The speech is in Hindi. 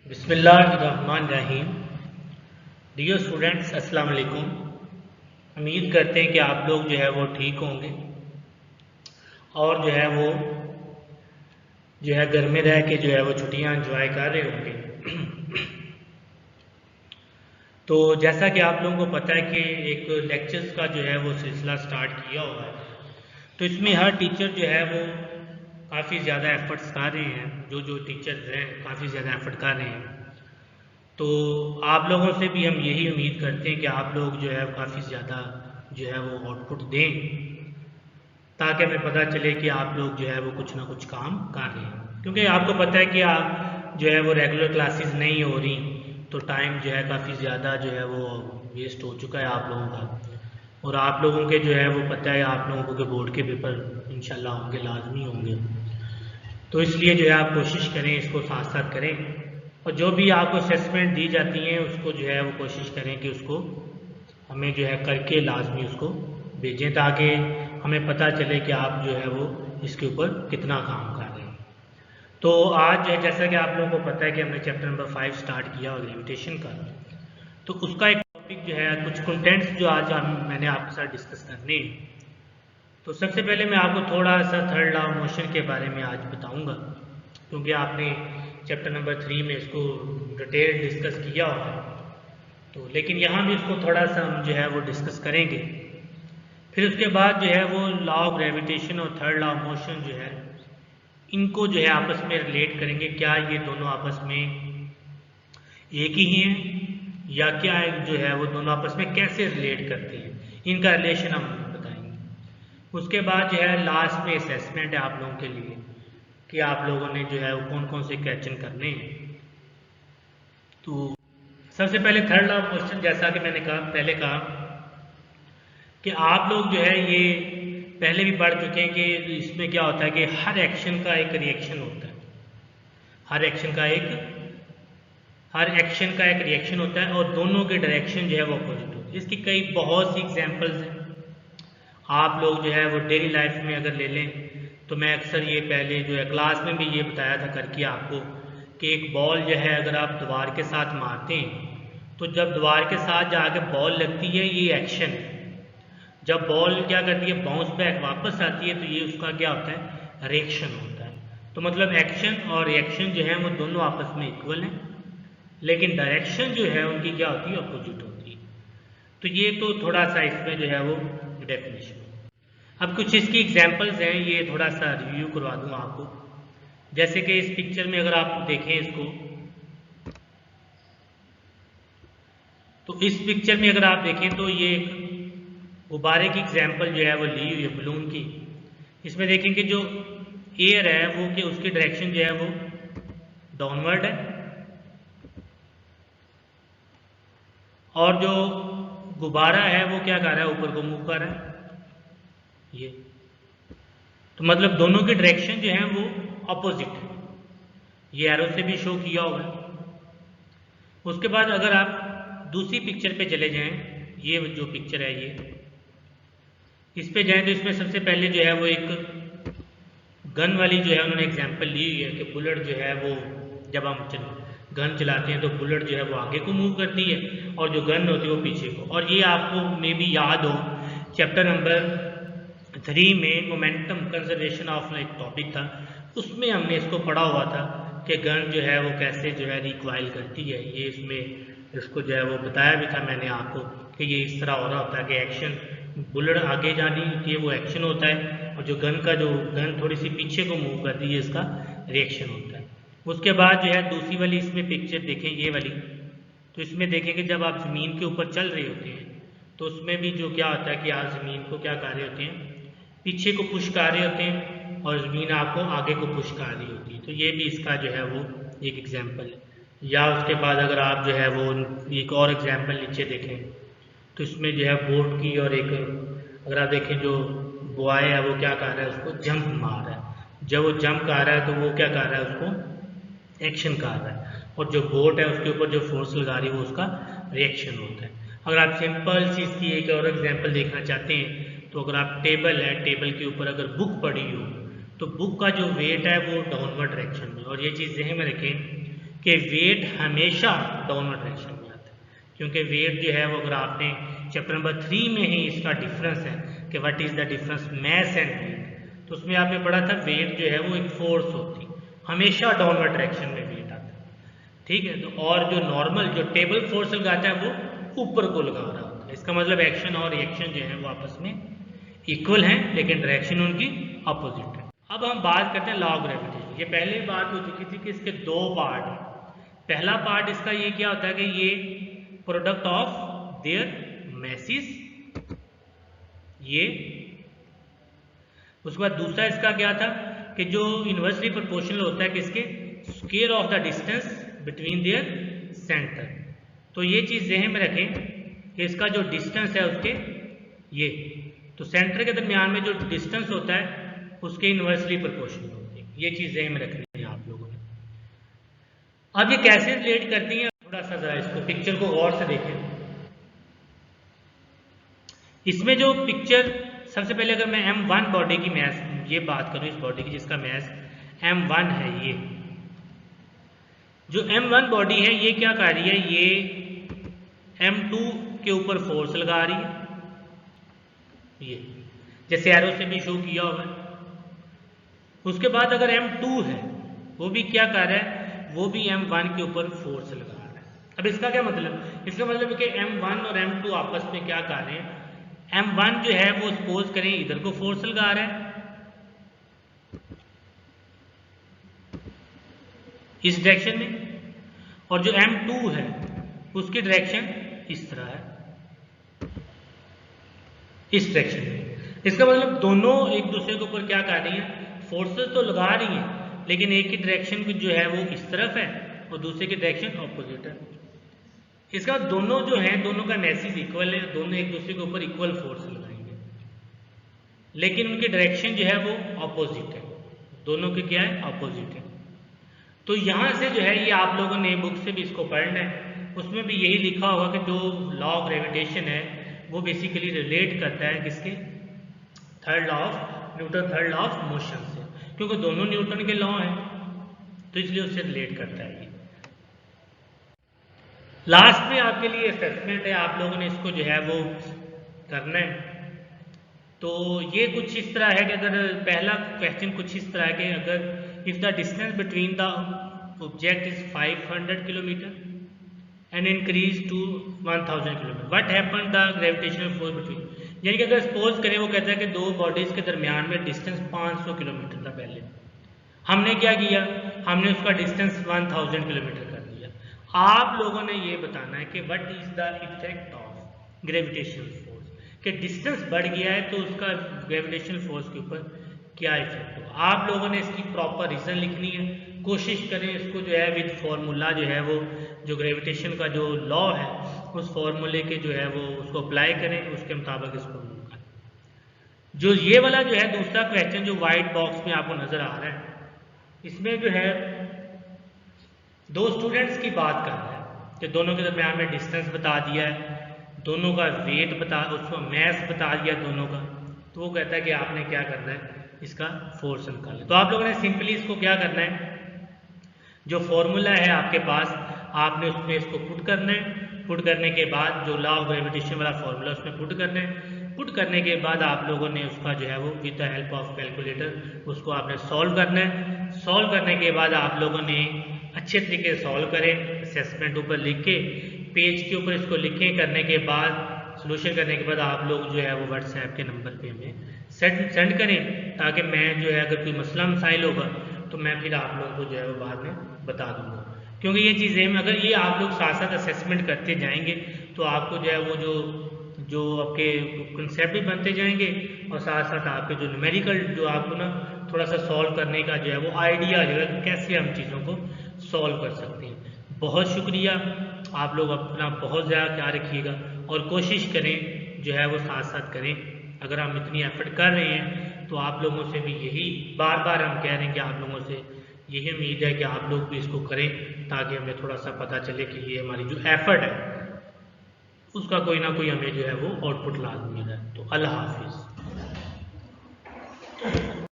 बिस्मिल्लाहिर्रहमानिर्रहीम। डियर स्टूडेंट्स, अस्सलाम वालेकुम। उम्मीद करते हैं कि आप लोग जो है वो ठीक होंगे और जो है घर में रह के जो है वो छुट्टियां एंजॉय कर रहे होंगे। तो जैसा कि आप लोगों को पता है कि एक लेक्चर्स का जो है वो सिलसिला स्टार्ट किया हुआ है, तो इसमें हर टीचर जो है वो काफ़ी ज़्यादा एफर्ट्स कर रहे हैं। जो टीचर्स हैं काफ़ी ज़्यादा एफर्ट कर रहे हैं। तो आप लोगों से भी हम यही उम्मीद करते हैं कि आप लोग जो है काफ़ी ज़्यादा जो है वो आउटपुट दें, ताकि हमें पता चले कि आप लोग जो है वो कुछ ना कुछ काम कर रहे हैं। क्योंकि आपको पता है कि आप जो है वो रेगुलर क्लासेस नहीं हो रही, तो टाइम जो है काफ़ी ज़्यादा जो है वो वेस्ट हो चुका है आप लोगों का। और आप लोगों के जो है वो पता है आप लोगों को बोर्ड के पेपर इंशाल्लाह होंगे, लाजमी होंगे। तो इसलिए जो है आप कोशिश करें, इसको साथ साथ करें, और जो भी आपको असेसमेंट दी जाती हैं उसको जो है वो कोशिश करें कि उसको हमें जो है करके लाजमी उसको भेजें, ताकि हमें पता चले कि आप जो है वो इसके ऊपर कितना काम कर रहे हैं। तो आज जो है जैसा कि आप लोगों को पता है कि हमने चैप्टर नंबर 5 स्टार्ट किया और ग्रेविटेशन का, तो उसका एक टॉपिक जो है कुछ कंटेंट्स जो आज मैंने आपके साथ डिस्कस करने हैं। तो सबसे पहले मैं आपको थोड़ा सा थर्ड लॉ ऑफ मोशन के बारे में आज बताऊंगा, क्योंकि आपने चैप्टर नंबर 3 में इसको डिटेल डिस्कस किया होगा। तो लेकिन यहाँ भी इसको थोड़ा सा हम जो है वो डिस्कस करेंगे। फिर उसके बाद जो है वो लॉ ऑफ ग्रेविटेशन और थर्ड लॉ ऑफ मोशन जो है इनको जो है आपस में रिलेट करेंगे। क्या ये दोनों आपस में एक ही हैं, या क्या जो है वो दोनों आपस में कैसे रिलेट करते हैं, इनका रिलेशन हम बताएंगे। उसके बाद जो है लास्ट में असेसमेंट है आप लोगों के लिए कि आप लोगों ने जो है वो कौन कौन से क्वेश्चन करने हैं। तो सबसे पहले थर्ड लॉ ऑफ मोशन, जैसा कि मैंने पहले कहा कि आप लोग जो है ये पहले भी पढ़ चुके हैं कि इसमें क्या होता है कि हर एक्शन का एक रिएक्शन होता है। हर एक्शन का एक रिएक्शन होता है, और दोनों के डायरेक्शन जो है वो अपोजिट होती है। इसकी कई बहुत सी एग्जांपल्स हैं। आप लोग जो है वो डेली लाइफ में अगर ले लें, तो मैं अक्सर ये पहले जो है क्लास में भी ये बताया था करके आपको कि एक बॉल जो है अगर आप दीवार के साथ मारते हैं, तो जब दीवार के साथ जाके बॉल लगती है, ये एक्शन है। जब बॉल क्या करती है, बाउंस बैक वापस आती है, तो ये उसका क्या होता है, रिएक्शन होता है। तो मतलब एक्शन और रिएक्शन जो है वो दोनों आपस में इक्वल हैं, लेकिन डायरेक्शन जो है उनकी क्या होती है, अपोजिट होती है। तो ये तो थोड़ा सा इसमें जो है वो डेफिनेशन। अब कुछ इसकी एग्जांपल्स हैं, ये थोड़ा सा रिव्यू करवा दूँ आपको। जैसे कि इस पिक्चर में अगर आप देखें इसको, तो इस पिक्चर में अगर आप देखें तो ये गुब्बारे की एग्जांपल जो है वो ली हुई है, बलून की। इसमें देखेंगे जो एयर है वो कि उसकी डायरेक्शन जो है वो डाउनवर्ड है, और जो गुब्बारा है वो क्या कर रहा है, ऊपर को मूव कर रहा है। ये तो मतलब दोनों की डायरेक्शन जो है वो अपोजिट है। ये एरो से भी शो किया हुआ है। उसके बाद अगर आप दूसरी पिक्चर पे चले जाएं, ये जो पिक्चर है ये इस पे जाएं, तो इसमें सबसे पहले जो है वो एक गन वाली जो है उन्होंने एग्जांपल ली हुई है कि बुलेट जो है वो जब हम गन चलाते हैं तो बुलेट जो है वो आगे को मूव करती है, और जो गन होती है वो पीछे को। और ये आपको मे भी याद हो, चैप्टर नंबर 3 में मोमेंटम कंजर्वेशन ऑफ एक टॉपिक था, उसमें हमने इसको पढ़ा हुआ था कि गन जो है वो कैसे जो है रिकॉइल करती है। ये इसमें इसको जो है वो बताया भी था मैंने आपको कि ये इस तरह हो रहा होता है कि एक्शन बुलेट आगे जानी होती है, वो एक्शन होता है, और जो गन थोड़ी सी पीछे को मूव करती है, इसका रिएक्शन होता है। उसके बाद जो है दूसरी वाली इसमें पिक्चर देखें, ये वाली, तो इसमें देखें कि जब आप ज़मीन के ऊपर चल रहे होते हैं, तो उसमें भी जो क्या होता है कि आप ज़मीन को क्या कर रहे होते हैं, पीछे को पुश कर रहे होते हैं, और ज़मीन आपको आगे को पुश कर रही होती है। तो ये भी इसका जो है वो एक एग्जाम्पल है। या उसके बाद अगर आप जो है वो एक और एग्जाम्पल नीचे देखें, तो इसमें जो है बोट की, और एक अगर आप देखें जो बॉय है वो क्या कर रहा है, उसको जंप मार रहा है। जब वो जंप कर रहा है तो वो क्या कर रहा है, उसको एक्शन कर रहा है, और जो बोट है उसके ऊपर जो फोर्स लगा रही है वो उसका रिएक्शन होता है। अगर आप सिंपल सी इसकी एक और एग्जाम्पल देखना चाहते हैं, तो अगर आप टेबल है, टेबल के ऊपर अगर बुक पड़ी हो, तो बुक का जो वेट है वो डाउनवर्ड डायरेक्शन में। और ये चीज़ ज़हन में रखें कि वेट हमेशा डाउनवर्ड डायरेक्शन में आता है, क्योंकि वेट जो है वो अगर आपने चैप्टर नंबर 3 में ही इसका डिफरेंस है कि what is the difference mass and weight, तो उसमें आपने पढ़ा था वेट जो है वो एक फोर्स होती, हमेशा डाउनवर्ड डायरेक्शन में वेट आता है, ठीक है। तो और जो नॉर्मल जो टेबल फोर्स लगाता है वो ऊपर को लगा रहा होता है, इसका मतलब एक्शन और रिएक्शन जो है वो आपस में इक्वल हैं लेकिन डायरेक्शन उनकी अपोजिट है। अब हम बात करते हैं लॉ ऑफ ग्रेविटेशन। ये पहले बात हो चुकी थी कि इसके दो पार्ट हैं। पहला पार्ट इसका ये क्या होता है कि ये प्रोडक्ट ऑफ देयर मैसेस, ये उसके बाद दूसरा इसका क्या था कि जो इन्वर्सली प्रोपोर्शनल होता है किसके, square of the distance between their centre. तो ये चीज ज़हन में रखें कि इसका जो डिस्टेंस है उसके ये, तो सेंटर के दरमियान में जो डिस्टेंस होता है उसके इन्वर्सली प्रोपोर्शनल होती है, ये चीज ज़हन में रखनी है आप लोगों ने। अब ये कैसे रिलेट करती हैं, थोड़ा सा जरा इसको पिक्चर को गौर से देखें। इसमें जो पिक्चर सबसे पहले अगर मैं M1 बॉडी की मैस ये बात करूं, इस बॉडी की जिसका मैस M1 है, ये जो M1 बॉडी है ये क्या कर रही है, ये M2 के ऊपर फोर्स लगा रही है, ये जैसे एरो से भी शो किया हुआ है। उसके बाद अगर M2 है वो भी क्या कर रहा है, वो भी M1 के ऊपर फोर्स लगा रहा है। अब इसका क्या मतलब, इसका मतलब है कि M1 और M2 आपस में क्या कर रहे हैं, M1 जो है वो सपोज करें इधर को फोर्स लगा रहा है इस डायरेक्शन में, और जो M2 है उसकी डायरेक्शन इस तरह है, इस डायरेक्शन में। इसका मतलब दोनों एक दूसरे के ऊपर क्या कर रही हैं, फोर्सेस तो लगा रही हैं लेकिन एक की डायरेक्शन जो है वो इस तरफ है और दूसरे की डायरेक्शन ऑपोजिट है। इसका मतलब दोनों जो हैं दोनों का मैसेज इक्वल है, दोनों एक दूसरे के ऊपर इक्वल फोर्स लगाएंगे लेकिन उनकी डायरेक्शन जो है वो ऑपोजिट है, दोनों के क्या है, ऑपोजिट है। तो यहां से जो है ये आप लोगों ने बुक से भी इसको पढ़ना है, उसमें भी यही लिखा होगा कि जो लॉ ऑफ ग्रेविटेशन है वो बेसिकली रिलेट करता है किसके, third law of Newton, third law of motion से, क्योंकि दोनों न्यूटन के लॉ हैं तो इसलिए उससे रिलेट करता है ये। लास्ट में आपके लिए असेसमेंट है, आप लोगों ने इसको जो है वो करना है। तो ये कुछ इस तरह है कि अगर पहला क्वेश्चन कुछ इस तरह है कि अगर if the distance between the object is 500 kilometre and increase to 1000 kilometre, what happen the gravitational force between, यानी कि अगर सपोज करें वो कहता है कि दो बॉडीज के दरमियान में डिस्टेंस 500 किलोमीटर था, पहले हमने क्या किया, हमने उसका डिस्टेंस 1000 किलोमीटर कर दिया। आप लोगों ने ये बताना है कि what is the effect of gravitational force, कि डिस्टेंस बढ़ गया है तो उसका ग्रेविटेशनल फोर्स के ऊपर क्या इफेक्ट होगा। आप लोगों ने इसकी प्रॉपर रीजन लिखनी है, कोशिश करें इसको जो है विद फॉर्मूला जो है वो जो ग्रेविटेशन का जो लॉ है उस फॉर्मूले के जो है वो उसको अप्लाई करें, उसके मुताबिक इसको करें। जो ये वाला जो है दूसरा क्वेश्चन जो व्हाइट बॉक्स में आपको नजर आ रहा है, इसमें जो है दो स्टूडेंट्स की बात कर रहा है कि दोनों के दरमियान में डिस्टेंस बता दिया है, दोनों का वेट बता, उसको मैस बता दिया दोनों का, तो वो कहता है कि आपने क्या करना है, इसका फोर्स निकालना है। तो आप लोगों ने सिंपली इसको क्या करना है, जो फॉर्मूला है आपके पास आपने उसमें इसको पुट करना है, पुट करने के बाद जो लॉ ऑफ ग्रेविटेशन वाला फॉर्मूला उसमें पुट करना है, पुट करने के बाद आप लोगों ने उसका जो है वो with the help of calculator उसको आपने सॉल्व करना है। सॉल्व करने के बाद आप लोगों ने अच्छे तरीके से सॉल्व करें, असेसमेंट ऊपर लिख के पेज के ऊपर इसको लिखें, करने के बाद सोल्यूशन करने के बाद आप लोग जो है वो व्हाट्सएप के नंबर पे हमें सेंड करें, ताकि मैं जो है अगर कोई मसला मसाइल होगा तो मैं फिर आप लोगों को जो है वो बाद में बता दूंगा। क्योंकि ये चीज़ें अगर ये आप लोग साथ साथ असेसमेंट करते जाएंगे तो आपको जो है वो जो आपके कंसेप्ट भी बनते जाएंगे और साथ साथ आपके जो न्यूमेरिकल जो आपको ना थोड़ा सा सॉल्व करने का जो है वो आइडिया आ जाएगा कि कैसे हम चीज़ों को सॉल्व कर सकते हैं। बहुत शुक्रिया, आप लोग अपना बहुत ज़्यादा ख्याल रखिएगा और कोशिश करें जो है वो साथ साथ करें। अगर हम इतनी एफर्ट कर रहे हैं तो आप लोगों से भी यही बार बार हम कह रहे हैं कि आप लोगों से यही उम्मीद है कि आप लोग भी इसको करें, ताकि हमें थोड़ा सा पता चले कि ये हमारी जो एफर्ट है उसका कोई ना कोई हमें जो है वो आउटपुट लाजमी है। तो अल्लाह हाफिज़।